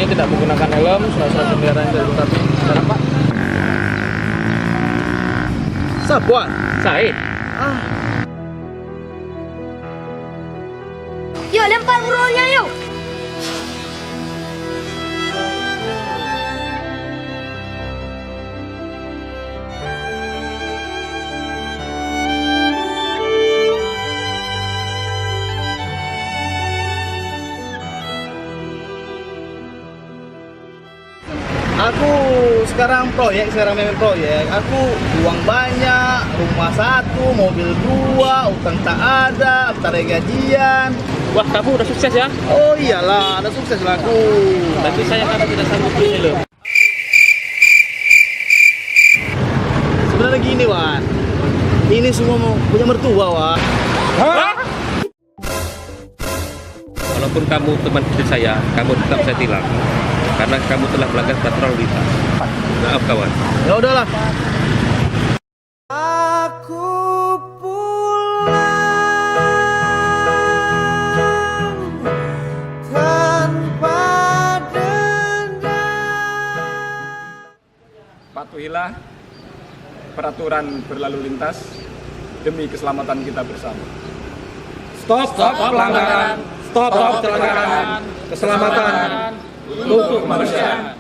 tidak menggunakan helm, surat kendaraan yang dilengkapi. Sekarang Pak. Sapuan. Said. Yuk lempar buruannya yuk. Aku sekarang main proyek. Aku uang banyak, rumah satu, mobil dua, utang tak ada, bentar gajian. Wah, kamu udah sukses ya? Oh iyalah, ada sukses lah aku. Tapi saya kan tidak sanggup beli helm. Sebenarnya gini, Wan. Ini semua mau punya mertua, Wan. Hah? Walaupun kamu teman kecil saya, kamu tetap saya tilang. Karena kamu telah melanggar peraturan lalu lintas. Maaf kawan. Ya udahlah. Patuhilah peraturan berlalu lintas demi keselamatan kita bersama. Stop pelanggaran. Stop kecelakaan. Keselamatan untuk kemanusiaan.